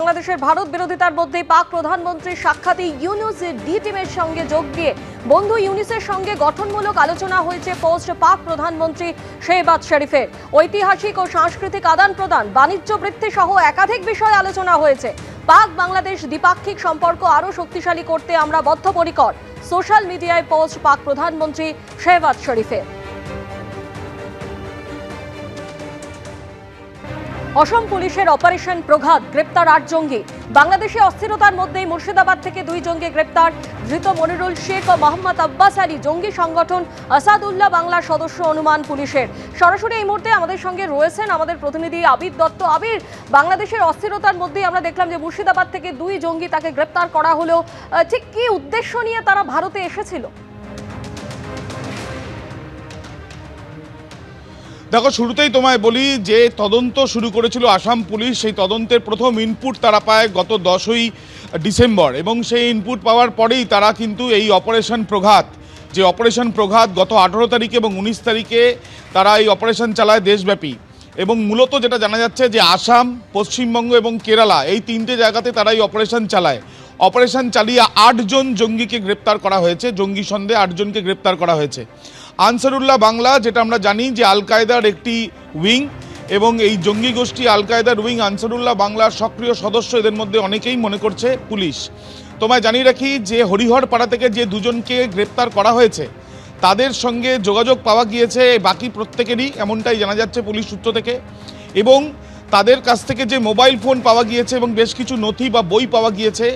বাংলাদেশের ভারত বিরোধিতার মধ্যে পাক প্রধানমন্ত্রীর সাক্ষাৎ ইউনূসের ডি টিমের সঙ্গে যোগ দিয়ে বন্ধু ইউনূসের সঙ্গে গঠনমূলক আলোচনা হয়েছে পোস্ট পাক প্রধানমন্ত্রী শেহবাজ শরীফের। ঐতিহাসিক ও সাংস্কৃতিক আদান প্রদান, বাণিজ্য বৃদ্ধি সহ একাধিক বিষয়ে আলোচনা হয়েছে। পাক বাংলাদেশ দ্বিপাক্ষিক সম্পর্ক আরও শক্তিশালী করতে আমরা বদ্ধপরিকর, সোশ্যাল মিডিয়ায় পোস্ট পাক প্রধানমন্ত্রী শেহবাজ শরীফের। অসম পুলিশের অপারেশন প্রঘাত, গ্রেপ্তার 8 জঙ্গি। বাংলাদেশে অস্থিরতার মধ্যেই মুর্শিদাবাদ থেকে 2 জঙ্গি গ্রেপ্তার। ধৃত মনিরুল শেখ ও মোহাম্মদ আব্বাস আলী জঙ্গি সংগঠন আসাদুল্লাহ বাংলার সদস্য অনুমান পুলিশের। সরাসরি এই মুহূর্তে আমাদের সঙ্গে রয়েছেন আমাদের প্রতিনিধি আবির দত্ত। আবির, বাংলাদেশের অস্থিরতার মধ্যেই আমরা দেখলাম যে মুর্শিদাবাদ থেকে 2 জঙ্গি তাকে গ্রেপ্তার করা হলো। ঠিক কি উদ্দেশ্য নিয়ে তারা ভারতে এসেছিল? দেখো, শুরুতেই তোমায় বলি যে তদন্ত শুরু করেছিল আসাম পুলিশ। সেই তদন্তের প্রথম ইনপুট তারা পায় গত 10ই ডিসেম্বর এবং সেই ইনপুট পাওয়ার পরেই তারা কিন্তু এই অপারেশন প্রঘাত, যে অপারেশন প্রঘাত গত 18 তারিখে এবং 19 তারিখে তারা এই অপারেশন চালায় দেশব্যাপী। এবং মূলত যেটা জানা যাচ্ছে যে আসাম, পশ্চিমবঙ্গ এবং কেরালা এই 3টে জায়গাতে তারা এই অপারেশন চালায়। অপারেশন চালিয়ে 8 জন জঙ্গিকে গ্রেপ্তার করা হয়েছে, জঙ্গি সন্দেহে 8 জনকে গ্রেপ্তার করা হয়েছে। আনসারুল্লাহ বাংলা, যেটা আমরা জানি যে আল কায়দার একটি উইং, এবং এই জঙ্গি গোষ্ঠী আল কায়দার উইং আনসারুল্লাহ বাংলার সক্রিয় সদস্য, এদের মধ্যে অনেকেই মনে করছে পুলিশ। তোমায় জানিয়ে রাখি যে হরিহরপাড়া থেকে যে 2 জনকে গ্রেপ্তার করা হয়েছে তাদের সঙ্গে যোগাযোগ পাওয়া গিয়েছে বাকি প্রত্যেকেরই, এমনটাই জানা যাচ্ছে পুলিশ সূত্র থেকে। এবং তাদের কাছ থেকে যে মোবাইল ফোন পাওয়া গিয়েছে এবং বেশ কিছু নথি বা বই পাওয়া গিয়েছে,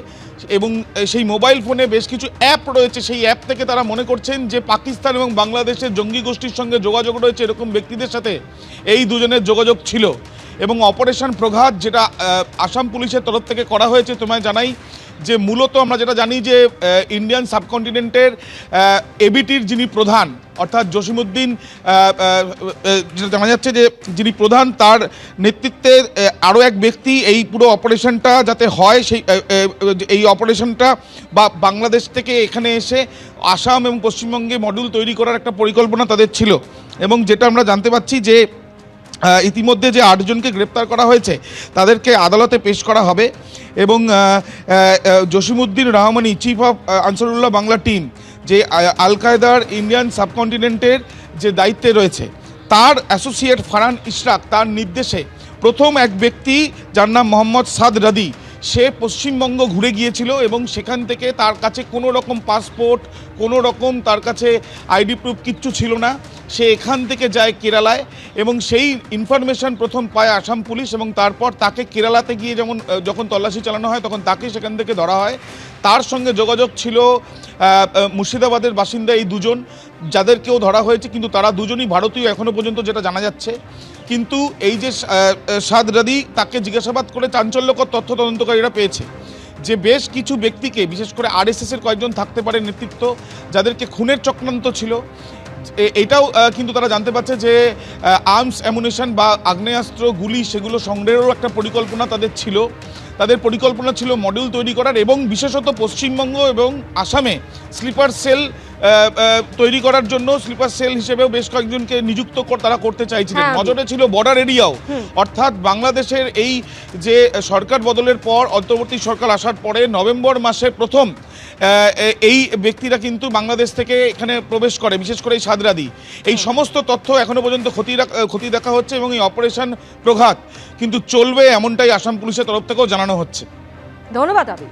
এবং সেই মোবাইল ফোনে বেশ কিছু অ্যাপ রয়েছে, সেই অ্যাপ থেকে তারা মনে করছেন যে পাকিস্তান এবং বাংলাদেশের জঙ্গি গোষ্ঠীর সঙ্গে যোগাযোগ রয়েছে, এরকম ব্যক্তিদের সাথে এই 2 জনের যোগাযোগ ছিল। এবং অপারেশন প্রঘাত যেটা আসাম পুলিশের তরফ থেকে করা হয়েছে, তোমায় জানাই যে মূলত আমরা যেটা জানি যে ইন্ডিয়ান সাবকন্টিনেন্টের এবিটির যিনি প্রধান, অর্থাৎ জসিমউদ্দিন, যেটা জানা যাচ্ছে যে যিনি প্রধান, তার নেতৃত্বে আরও এক ব্যক্তি এই পুরো অপারেশনটা যাতে হয়, সেই এই অপারেশনটা বা বাংলাদেশ থেকে এখানে এসে আসাম এবং পশ্চিমবঙ্গে মডিউল তৈরি করার একটা পরিকল্পনা তাদের ছিল। এবং যেটা আমরা জানতে পাচ্ছি যে ইতিমধ্যে যে 8 জনকে গ্রেপ্তার করা হয়েছে তাদেরকে আদালতে পেশ করা হবে। এবং Jasimuddin Rahmani, chief of Ansarullah Bangla team, যে আল কায়দার ইন্ডিয়ান সাবকন্টিনেন্টের যে দায়িত্বে রয়েছে, তার অ্যাসোসিয়েট ফারহান ইশরাক, তার নির্দেশে প্রথম এক ব্যক্তি যার নাম মোহাম্মদ সাদ রাদি, সে পশ্চিমবঙ্গ ঘুরে গিয়েছিল এবং সেখান থেকে তার কাছে কোনো রকম পাসপোর্ট, কোনো রকম তার কাছে আইডি প্রুফ কিচ্ছু ছিল না। সে এখান থেকে যায় কেরালায় এবং সেই ইনফরমেশন প্রথম পায় আসাম পুলিশ, এবং তারপর তাকে কেরালাতে গিয়ে যখন তল্লাশি চালানো হয় তখন তাকে সেখান থেকে ধরা হয়। তার সঙ্গে যোগাযোগ ছিল মুর্শিদাবাদের বাসিন্দা এই 2 জন, যাদেরকেও ধরা হয়েছে, কিন্তু তারা 2 জনই ভারতীয় এখনও পর্যন্ত যেটা জানা যাচ্ছে। কিন্তু এই যে সাদ রাদি, তাকে জিজ্ঞাসাবাদ করে চাঞ্চল্যকর তথ্য তদন্তকারীরা পেয়েছে যে বেশ কিছু ব্যক্তিকে, বিশেষ করে আরএসএসের কয়েকজন থাকতে পারে নেতৃত্ব, যাদেরকে খুনের চক্রান্ত ছিল। এটাও কিন্তু তারা জানতে পারছে যে আর্মস অ্যামুনিশন বা আগ্নেয়াস্ত্র, গুলি, সেগুলো সংগ্রহেরও একটা পরিকল্পনা তাদের ছিল। তাদের পরিকল্পনা ছিল মডিউল তৈরি করার, এবং বিশেষত পশ্চিমবঙ্গ এবং আসামে স্লিপার সেল তৈরি করার জন্য স্লিপার সেল হিসেবেও বেশ কয়েকজনকে নিযুক্ত তারা করতে চাইছিলেন। নজরে ছিল বর্ডার এরিয়াও, অর্থাৎ বাংলাদেশের এই যে সরকার বদলের পর, অন্তর্বর্তী সরকার আসার পরে নভেম্বর মাসে প্রথম এই ব্যক্তিরা কিন্তু বাংলাদেশ থেকে এখানে প্রবেশ করে, বিশেষ করে এই সাদ রাদি। এই সমস্ত তথ্য এখনো পর্যন্ত খতিয়ে দেখা হচ্ছে এবং এই অপারেশন প্রঘাত কিন্তু চলবে, এমনটাই আসাম পুলিশের তরফ থেকেও জানানো হচ্ছে। ধন্যবাদ আবির।